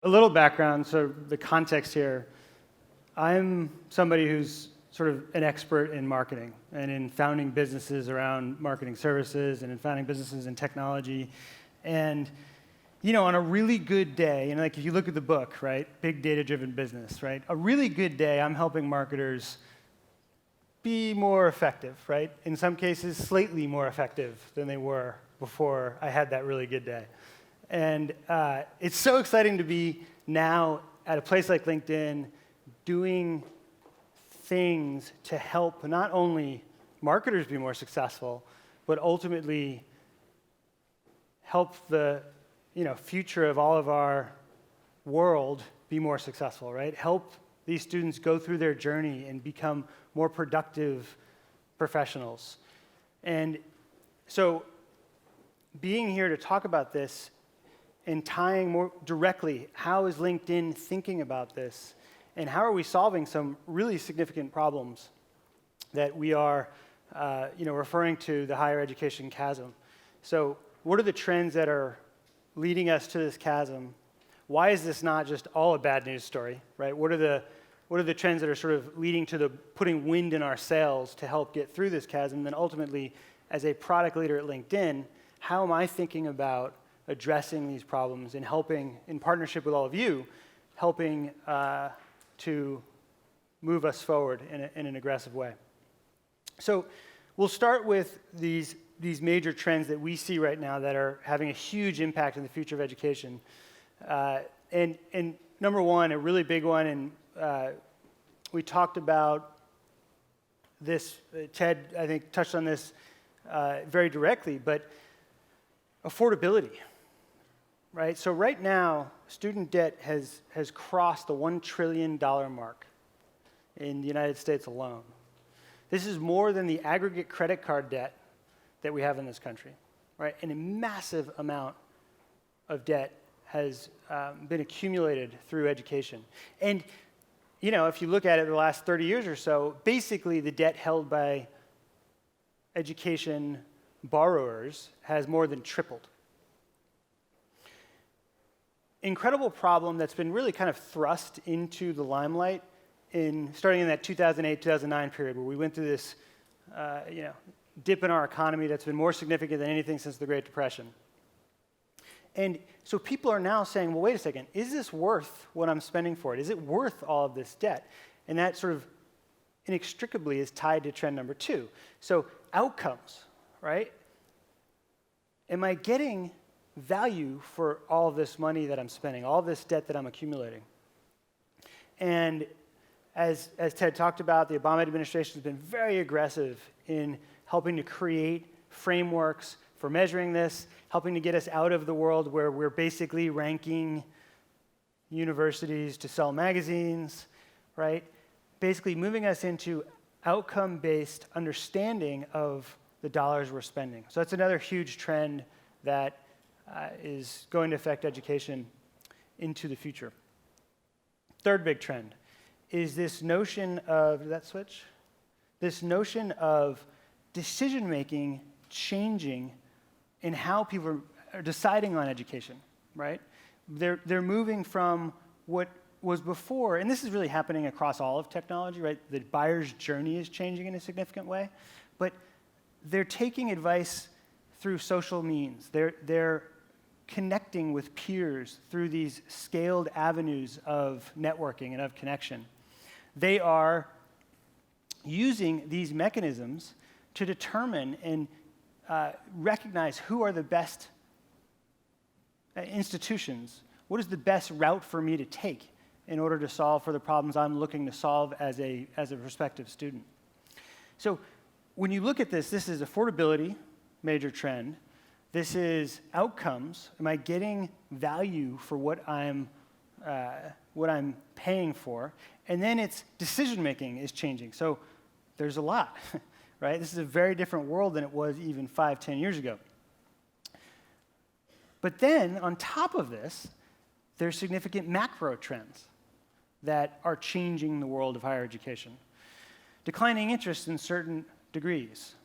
A little background, so the context here. I'm somebody who's sort of an expert in marketing and in founding businesses around marketing services and in founding businesses in technology. And, on a really good day, like if you look at the book, right, Big Data-Driven Business, right, a really good day, I'm helping marketers be more effective, right? In some cases, slightly more effective than they were before I had that really good day. And it's so exciting to be now at a place like LinkedIn doing things to help not only marketers be more successful, but ultimately help the future of all of our world be more successful, right? Help these students go through their journey and become more productive professionals. And so being here to talk about this and tying more directly, how is LinkedIn thinking about this? And how are we solving some really significant problems that we are referring to the higher education chasm? So what are the trends that are leading us to this chasm? Why is this not just all a bad news story, right? What are the trends that are sort of leading to the putting wind in our sails to help get through this chasm? Then ultimately, as a product leader at LinkedIn, how am I thinking about addressing these problems and helping, in partnership with all of you, helping to move us forward in an aggressive way? So we'll start with these major trends that we see right now that are having a huge impact on the future of education. And number one, a really big one, and we talked about this, Ted, I think, touched on this very directly, but affordability. Right? So right now, student debt has crossed the $1 trillion mark in the United States alone. This is more than the aggregate credit card debt that we have in this country, right? And a massive amount of debt has been accumulated through education. And, if you look at it the last 30 years or so, basically the debt held by education borrowers has more than tripled. Incredible problem that's been really kind of thrust into the limelight starting in that 2008, 2009 period where we went through this dip in our economy that's been more significant than anything since the Great Depression. And so people are now saying, well, wait a second, is this worth what I'm spending for it? Is it worth all of this debt? And that sort of inextricably is tied to trend number two. So outcomes, right? Am I getting value for all of this money that I'm spending, all of this debt that I'm accumulating? And as Ted talked about, the Obama administration has been very aggressive in helping to create frameworks for measuring this, helping to get us out of the world where we're basically ranking universities to sell magazines, right? Basically moving us into outcome-based understanding of the dollars we're spending. So that's another huge trend that is going to affect education into the future. Third big trend is this notion of, did that switch? This notion of decision-making changing in how people are deciding on education, right? They're moving from what was before, and this is really happening across all of technology, right? The buyer's journey is changing in a significant way, but they're taking advice through social means. They're connecting with peers through these scaled avenues of networking and of connection. They are using these mechanisms to determine and recognize who are the best institutions. What is the best route for me to take in order to solve for the problems I'm looking to solve as a prospective student? So when you look at this is affordability, major trend. This is outcomes. Am I getting value for what I'm paying for? And then it's decision-making is changing. So there's a lot, right? This is a very different world than it was even 5, 10 years ago. But then, on top of this, there's significant macro trends that are changing the world of higher education. Declining interest in certain degrees.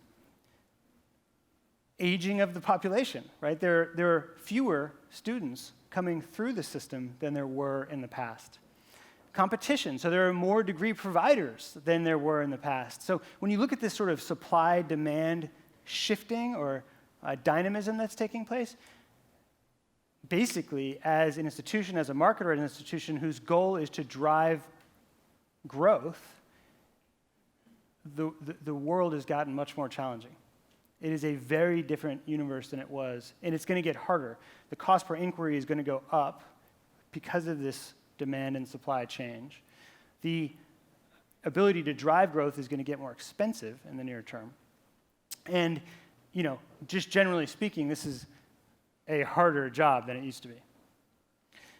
Aging of the population, right? There are fewer students coming through the system than there were in the past. Competition, so there are more degree providers than there were in the past. So when you look at this sort of supply-demand shifting or dynamism that's taking place, basically, as an institution, as a marketer at an institution whose goal is to drive growth, the world has gotten much more challenging. It is a very different universe than it was, and it's going to get harder. The cost per inquiry is going to go up because of this demand and supply change. The ability to drive growth is going to get more expensive in the near term. And, just generally speaking, this is a harder job than it used to be.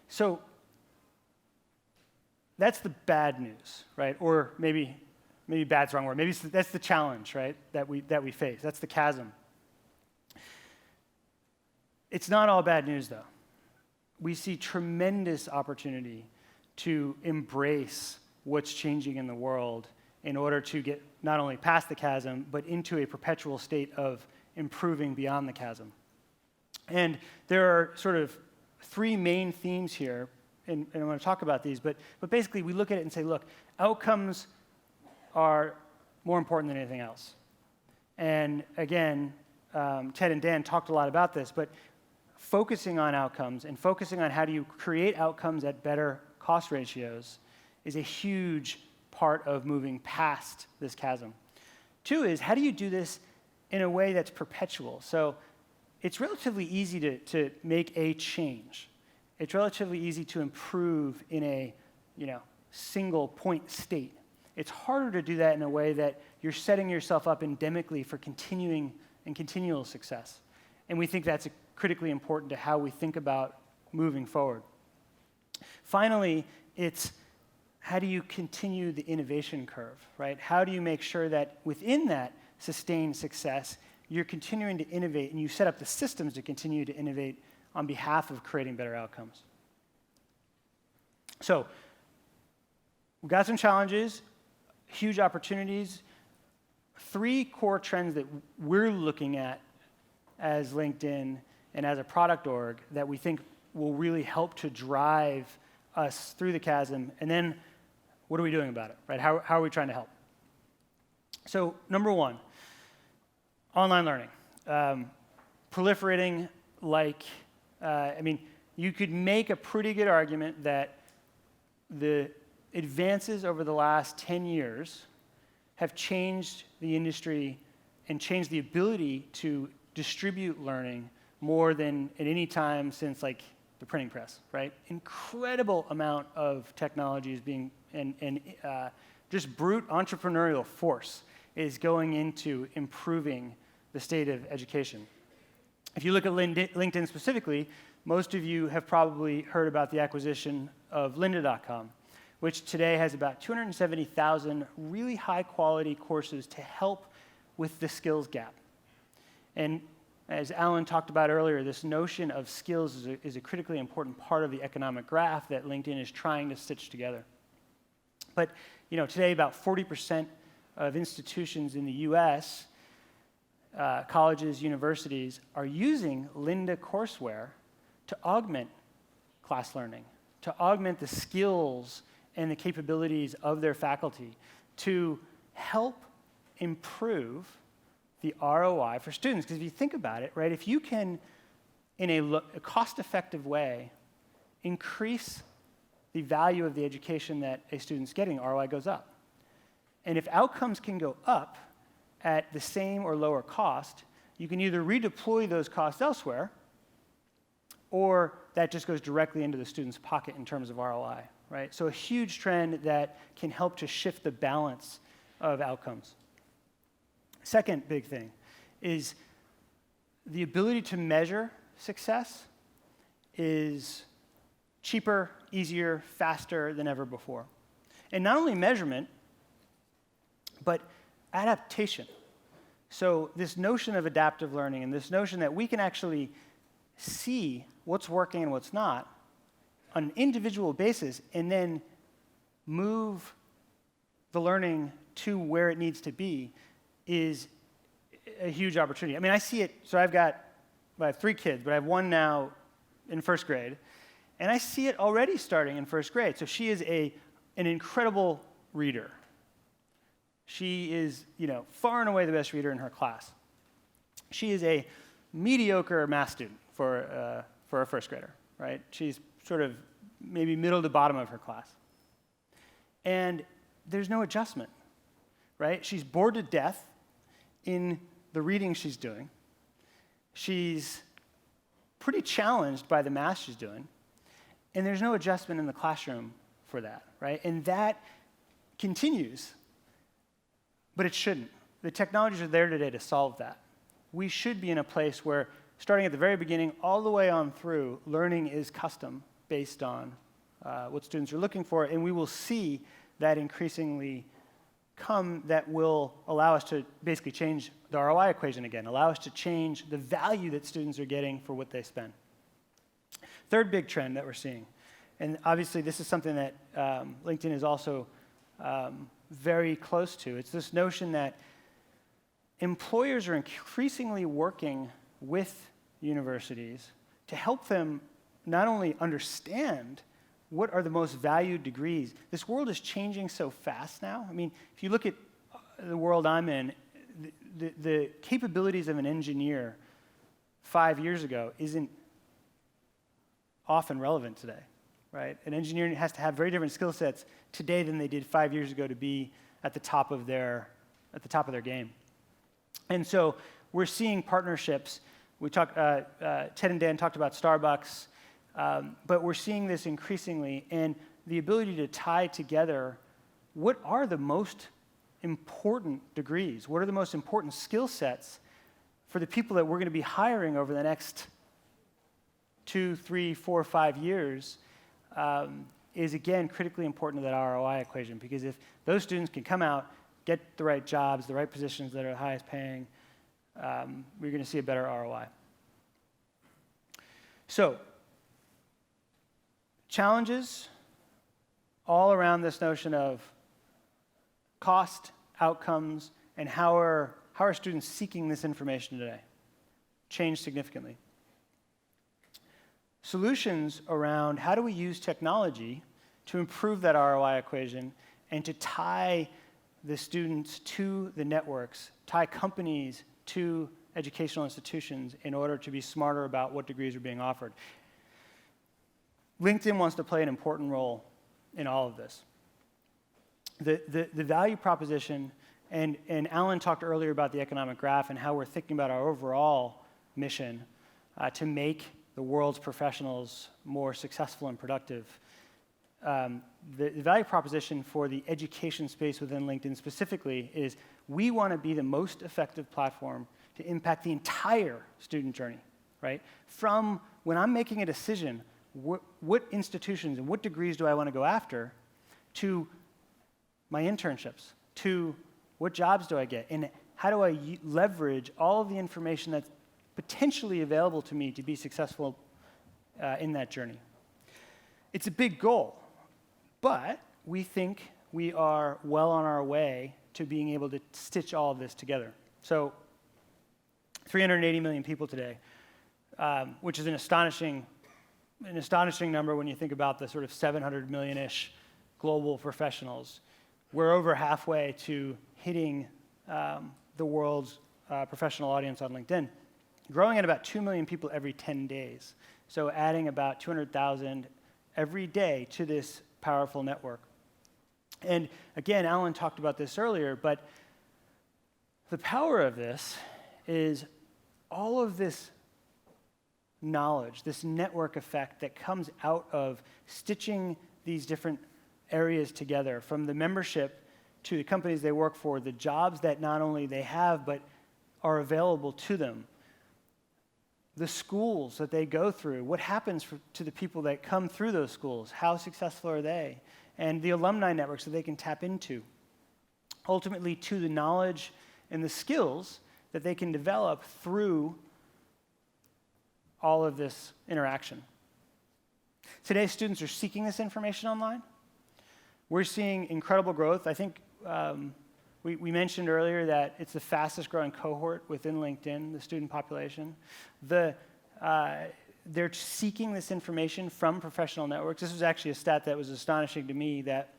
So that's the bad news, right? Or maybe bad's the wrong word. Maybe that's the challenge, right, that we face. That's the chasm. It's not all bad news, though. We see tremendous opportunity to embrace what's changing in the world in order to get not only past the chasm, but into a perpetual state of improving beyond the chasm. And there are sort of three main themes here, and I want to talk about these, but basically we look at it and say, look, outcomes are more important than anything else. And again, Ted and Dan talked a lot about this, but focusing on outcomes and focusing on how do you create outcomes at better cost ratios is a huge part of moving past this chasm. Two is, how do you do this in a way that's perpetual? So it's relatively easy to make a change. It's relatively easy to improve in a single point state. It's harder to do that in a way that you're setting yourself up endemically for continuing and continual success. And we think that's critically important to how we think about moving forward. Finally, it's how do you continue the innovation curve, right? How do you make sure that within that sustained success, you're continuing to innovate and you set up the systems to continue to innovate on behalf of creating better outcomes? So we've got some challenges, huge opportunities, three core trends that we're looking at as LinkedIn and as a product org that we think will really help to drive us through the chasm. And then what are we doing about it, right? How are we trying to help? So number one, online learning. Proliferating you could make a pretty good argument that the advances over the last 10 years have changed the industry and changed the ability to distribute learning more than at any time since the printing press, right? Incredible amount of technology is being, and just brute entrepreneurial force is going into improving the state of education. If you look at LinkedIn specifically, most of you have probably heard about the acquisition of lynda.com, which today has about 270,000 really high-quality courses to help with the skills gap. And as Alan talked about earlier, this notion of skills is a critically important part of the economic graph that LinkedIn is trying to stitch together. But today about 40% of institutions in the U.S., colleges, universities, are using Lynda Courseware to augment class learning, to augment the skills and the capabilities of their faculty, to help improve the ROI for students. Because if you think about it, right, if you can, in a cost-effective way, increase the value of the education that a student's getting, ROI goes up. And if outcomes can go up at the same or lower cost, you can either redeploy those costs elsewhere, or that just goes directly into the student's pocket in terms of ROI, right? So a huge trend that can help to shift the balance of outcomes. Second big thing is the ability to measure success is cheaper, easier, faster than ever before. And not only measurement, but adaptation. So this notion of adaptive learning and this notion that we can actually see what's working and what's not on an individual basis and then move the learning to where it needs to be is a huge opportunity. I mean, I see it, so I have 3 kids, but I have one now in first grade, And I see it already starting in first grade. So she is an incredible reader. She is, far and away the best reader in her class. She is a mediocre math student for a first grader, right? She's sort of maybe middle to bottom of her class. And there's no adjustment, right? She's bored to death in the reading she's doing. She's pretty challenged by the math she's doing. And there's no adjustment in the classroom for that, right? And that continues, but it shouldn't. The technologies are there today to solve that. We should be in a place where, starting at the very beginning, all the way on through, learning is custom based on what students are looking for, and we will see that increasingly come that will allow us to basically change the ROI equation again, allow us to change the value that students are getting for what they spend. Third big trend that we're seeing, and obviously this is something that LinkedIn is also very close to. It's this notion that employers are increasingly working with universities to help them not only understand what are the most valued degrees. This world is changing so fast now. I mean, if you look at the world I'm in, the capabilities of an engineer 5 years ago isn't often relevant today, right? An engineer has to have very different skill sets today than they did 5 years ago to be at the top of their game. And so we're seeing partnerships. We talked, Ted and Dan talked about Starbucks, but we're seeing this increasingly, and the ability to tie together what are the most important degrees, what are the most important skill sets for the people that we're going to be hiring over the next 2, 3, 4, 5 years, is again critically important to that ROI equation, because if those students can come out, get the right jobs, the right positions that are the highest paying, we're going to see a better ROI. So, challenges all around this notion of cost, outcomes, and how are students seeking this information today? Changed significantly. Solutions around how do we use technology to improve that ROI equation and to tie the students to the networks, tie companies to educational institutions in order to be smarter about what degrees are being offered. LinkedIn wants to play an important role in all of this. The value proposition, and Alan talked earlier about the economic graph and how we're thinking about our overall mission to make the world's professionals more successful and productive. The value proposition for the education space within LinkedIn specifically is we want to be the most effective platform to impact the entire student journey, right? From when I'm making a decision, what institutions and what degrees do I want to go after, to my internships, to what jobs do I get, and how do I leverage all of the information that's potentially available to me to be successful in that journey. It's a big goal, but we think we are well on our way to being able to stitch all of this together. So 380 million people today, which is an astonishing number when you think about the sort of 700 million-ish global professionals. We're over halfway to hitting the world's professional audience on LinkedIn, growing at about 2 million people every 10 days. So adding about 200,000 every day to this powerful network. And again, Alan talked about this earlier, but the power of this is all of this knowledge, this network effect that comes out of stitching these different areas together, from the membership to the companies they work for, the jobs that not only they have but are available to them, the schools that they go through, what happens to the people that come through those schools, how successful are they, and the alumni networks that they can tap into, ultimately to the knowledge and the skills that they can develop through all of this interaction. Today, students are seeking this information online. We're seeing incredible growth. I think we mentioned earlier that it's the fastest growing cohort within LinkedIn, the student population. The they're seeking this information from professional networks. This was actually a stat that was astonishing to me, that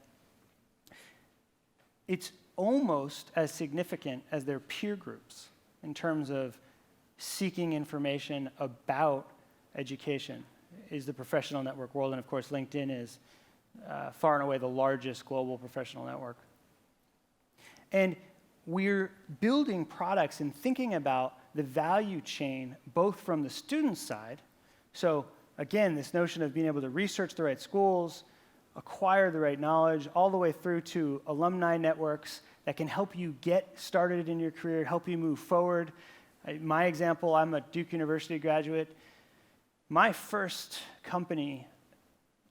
it's almost as significant as their peer groups in terms of seeking information about education is the professional network world. And of course, LinkedIn is far and away the largest global professional network. And we're building products and thinking about the value chain, both from the student side. So again, this notion of being able to research the right schools, acquire the right knowledge, all the way through to alumni networks that can help you get started in your career, help you move forward. My example, I'm a Duke University graduate. My first company,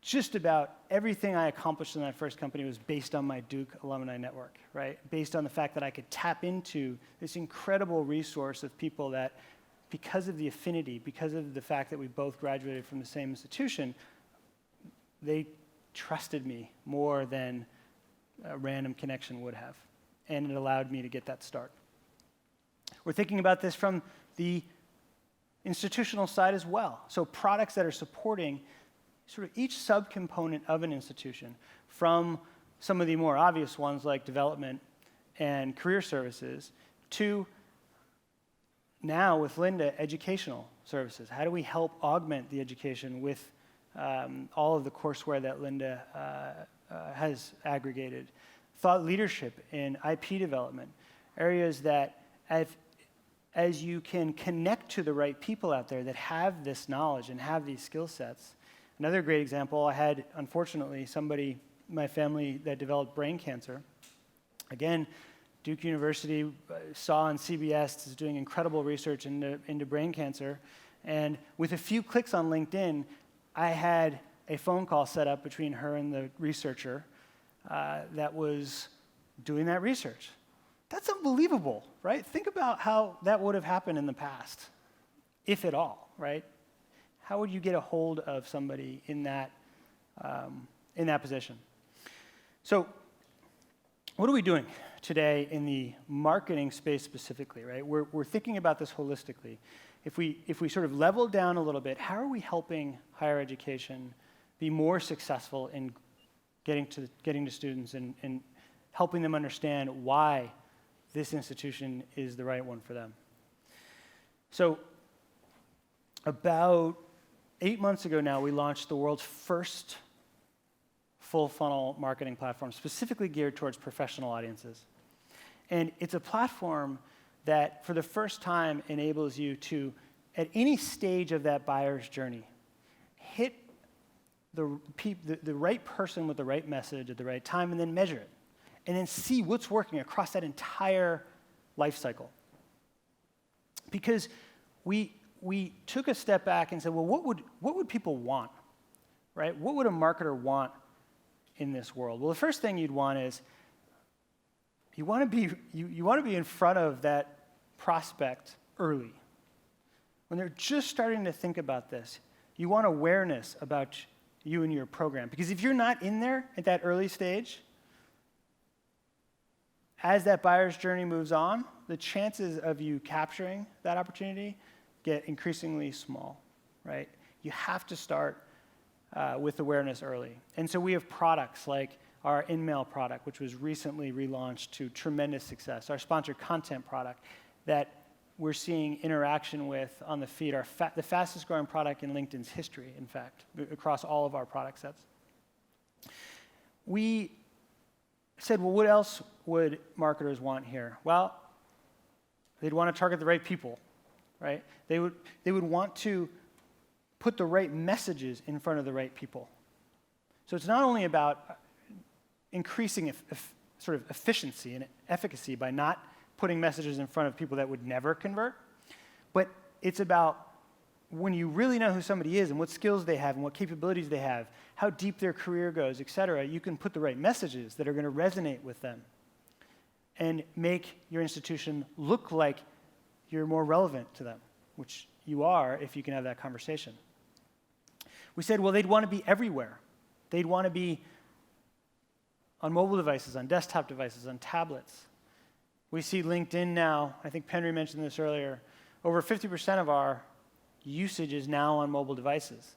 just about everything I accomplished in that first company was based on my Duke alumni network, right? Based on the fact that I could tap into this incredible resource of people that, because of the affinity, because of the fact that we both graduated from the same institution, they trusted me more than a random connection would have. And it allowed me to get that start. We're thinking about this from the institutional side as well. So products that are supporting sort of each subcomponent of an institution, from some of the more obvious ones like development and career services, to now with Linda, educational services. How do we help augment the education with all of the courseware that Linda has aggregated? Thought leadership in IP development, areas that as you can connect to the right people out there that have this knowledge and have these skill sets. Another great example, I had, unfortunately, somebody in my family that developed brain cancer. Again, Duke University saw on CBS is doing incredible research into brain cancer. And with a few clicks on LinkedIn, I had a phone call set up between her and the researcher that was doing that research. That's unbelievable, right? Think about how that would have happened in the past, if at all, right? How would you get a hold of somebody in that position? So what are we doing today in the marketing space specifically, right? We're thinking about this holistically. If we sort of level down a little bit, how are we helping higher education be more successful in getting to students and helping them understand why this institution is the right one for them? So about 8 months ago now, we launched the world's first full funnel marketing platform, specifically geared towards professional audiences. And it's a platform that, for the first time, enables you to, at any stage of that buyer's journey, hit the right person with the right message at the right time, and then measure it, and then see what's working across that entire life cycle. Because we took a step back and said, well, what would people want, right? What would a marketer want in this world? Well, the first thing you'd want is you want to be in front of that prospect early. When they're just starting to think about this, you want awareness about you and your program. Because if you're not in there at that early stage, as that buyer's journey moves on, the chances of you capturing that opportunity get increasingly small, right? You have to start with awareness early. And so we have products like our InMail product, which was recently relaunched to tremendous success, our sponsored content product that we're seeing interaction with on the feed, the fastest growing product in LinkedIn's history, in fact, across all of our product sets. We said, well, what else would marketers want here? Well, they'd want to target the right people, right? They would want to put the right messages in front of the right people. So it's not only about increasing sort of efficiency and efficacy by not putting messages in front of people that would never convert, but it's about when you really know who somebody is and what skills they have and what capabilities they have, how deep their career goes, et cetera, you can put the right messages that are going to resonate with them and make your institution look like you're more relevant to them, which you are if you can have that conversation. We said, well, they'd want to be everywhere. They'd want to be on mobile devices, on desktop devices, on tablets. We see LinkedIn now, I think Penry mentioned this earlier, over 50% of our usage is now on mobile devices.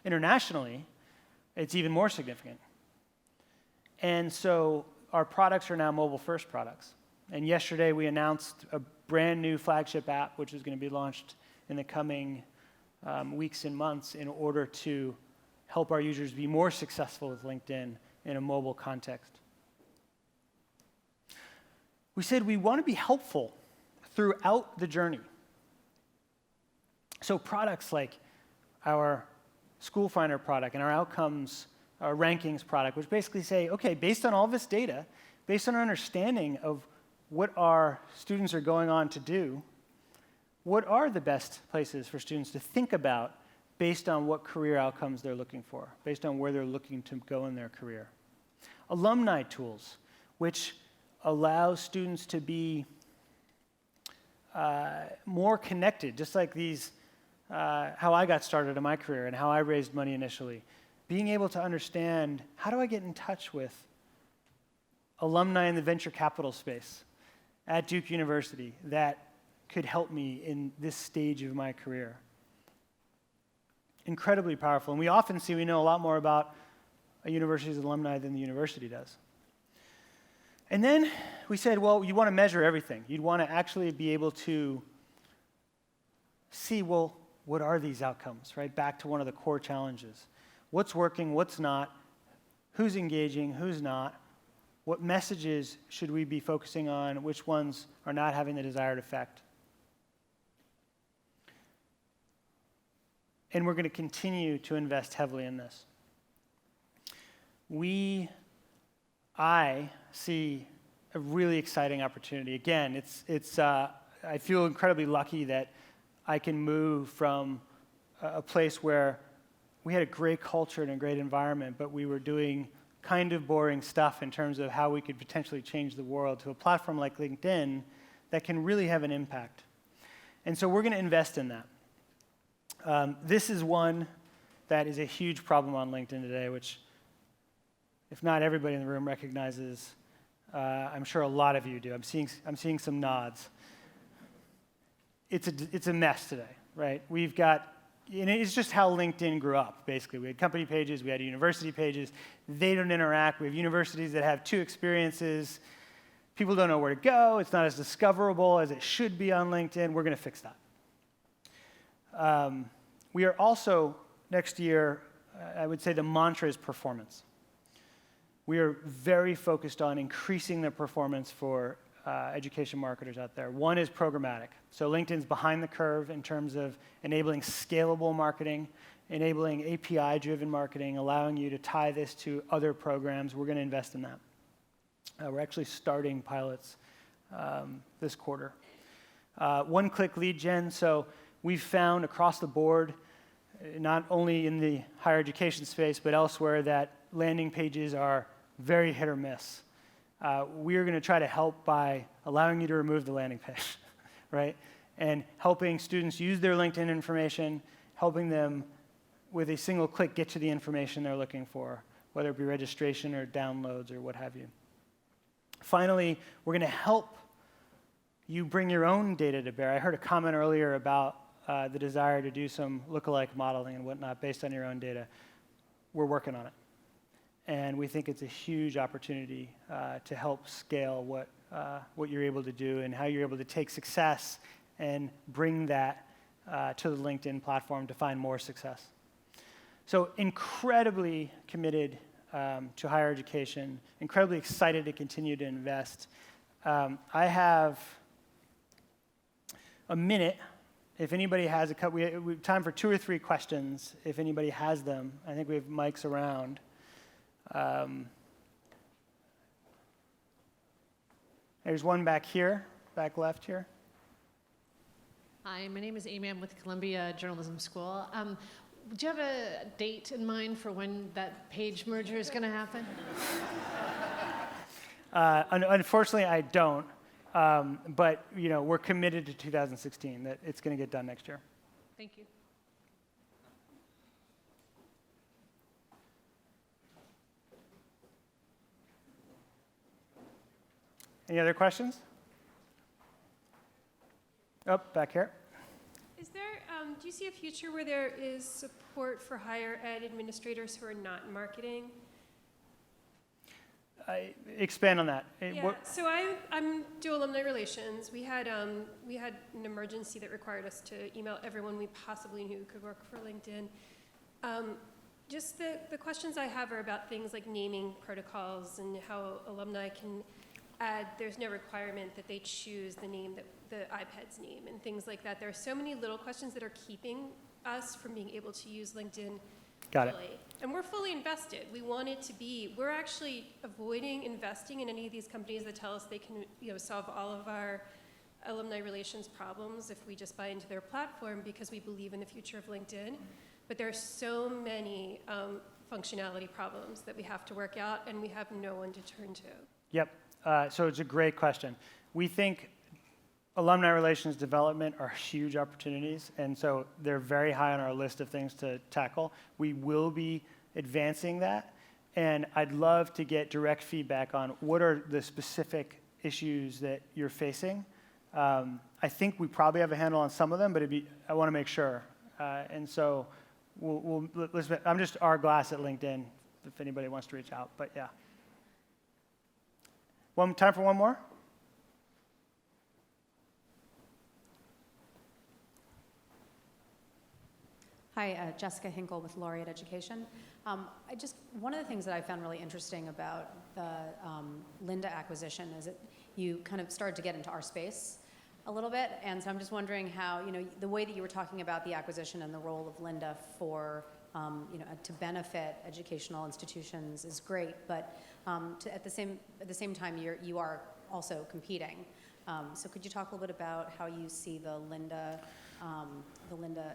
Internationally, it's even more significant. And so our products are now mobile-first products. And yesterday we announced a brand new flagship app, which is going to be launched in the coming weeks and months in order to help our users be more successful with LinkedIn in a mobile context. We said we want to be helpful throughout the journey. So products like our School Finder product and our Outcomes, our Rankings product, which basically say, okay, based on all this data, based on our understanding of what our students are going on to do, what are the best places for students to think about based on what career outcomes they're looking for, based on where they're looking to go in their career. Alumni tools, which allow students to be more connected, just like these, how I got started in my career and how I raised money initially. Being able to understand, how do I get in touch with alumni in the venture capital space at Duke University that could help me in this stage of my career? Incredibly powerful. And we often see we know a lot more about a university's alumni than the university does. And then we said, well, you want to measure everything. You'd want to actually be able to see, well, what are these outcomes, right? Back to one of the core challenges. What's working, what's not, who's engaging, who's not, what messages should we be focusing on, which ones are not having the desired effect. And we're going to continue to invest heavily in this. I see a really exciting opportunity. Again, I feel incredibly lucky that I can move from a place where we had a great culture and a great environment, but we were doing kind of boring stuff in terms of how we could potentially change the world, to a platform like LinkedIn that can really have an impact. And so we're going to invest in that. This is one that is a huge problem on LinkedIn today, which, if not everybody in the room recognizes, I'm sure a lot of you do. I'm seeing some nods. It's a mess today, right? We've got, and it's just how LinkedIn grew up, basically. We had company pages, we had university pages. They don't interact. We have universities that have two experiences. People don't know where to go. It's not as discoverable as it should be on LinkedIn. We're going to fix that. We are also, next year, I would say the mantra is performance. We are very focused on increasing the performance for education marketers out there. One is programmatic. So LinkedIn's behind the curve in terms of enabling scalable marketing, enabling API-driven marketing, allowing you to tie this to other programs. We're going to invest in that. We're actually starting pilots this quarter. One-click lead gen. So we've found across the board, not only in the higher education space, but elsewhere, that landing pages are very hit or miss. We're going to try to help by allowing you to remove the landing page, right? And helping students use their LinkedIn information, helping them with a single click get to the information they're looking for, whether it be registration or downloads or what have you. Finally, we're going to help you bring your own data to bear. I heard a comment earlier about the desire to do some lookalike modeling and whatnot based on your own data. We're working on it. And we think it's a huge opportunity to help scale what you're able to do and how you're able to take success and bring that to the LinkedIn platform to find more success. So incredibly committed to higher education, incredibly excited to continue to invest. I have a minute. If anybody has we have time for 2 or 3 questions, if anybody has them. I think we have mics around. There's one back here, back left here. Hi, my name is Amy. I'm with Columbia Journalism School. Do you have a date in mind for when that page merger is going to happen? Unfortunately, I don't. But we're committed to 2016, that it's going to get done next year. Thank you. Any other questions? Oh, back here. Is there Do you see a future where there is support for higher ed administrators who are not in marketing? Expand on that. Yeah, so I'm do alumni relations. We had an emergency that required us to email everyone we possibly knew who could work for LinkedIn. Just the questions I have are about things like naming protocols and how alumni can add, there's no requirement that they choose the name, that the iPad's name, and things like that. There are so many little questions that are keeping us from being able to use LinkedIn fully. And we're fully invested. We want it to be, we're actually avoiding investing in any of these companies that tell us they can solve all of our alumni relations problems if we just buy into their platform, because we believe in the future of LinkedIn. But there are so many functionality problems that we have to work out, and we have no one to turn to. Yep. So it's a great question. We think alumni relations development are huge opportunities, and so they're very high on our list of things to tackle. We will be advancing that, and I'd love to get direct feedback on what are the specific issues that you're facing. I think we probably have a handle on some of them, but I want to make sure. And so I'm just R-Glass at LinkedIn if anybody wants to reach out, but yeah. Time for one more? Hi, Jessica Hinkle with Laureate Education. One of the things that I found really interesting about the Lynda acquisition is that you kind of started to get into our space a little bit, and so I'm just wondering how, the way that you were talking about the acquisition and the role of Lynda for, to benefit educational institutions is great, but at the same time, you are also competing. So could you talk a little bit about how you see the Lynda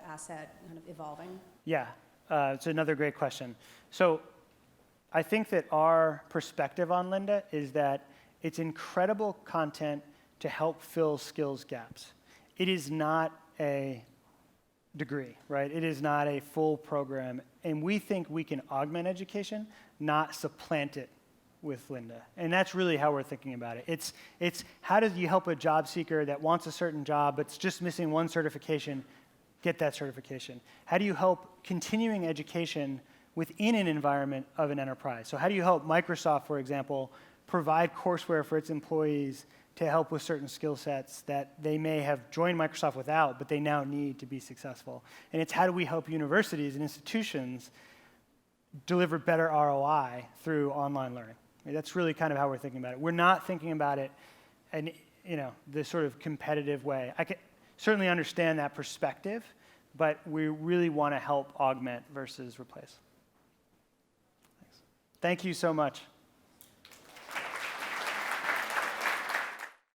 asset kind of evolving? Yeah, it's another great question. So I think that our perspective on Lynda is that it's incredible content to help fill skills gaps. It is not a degree, right? It is not a full program, and we think we can augment education, not supplant it with Lynda. And that's really how we're thinking about it. It's how do you help a job seeker that wants a certain job but's just missing one certification get that certification? How do you help continuing education within an environment of an enterprise? So how do you help Microsoft, for example, provide courseware for its employees to help with certain skill sets that they may have joined Microsoft without, but they now need to be successful? And it's how do we help universities and institutions deliver better ROI through online learning? That's really kind of how we're thinking about it. We're not thinking about it in this sort of competitive way. I can certainly understand that perspective, but we really want to help augment versus replace. Thanks. Thank you so much.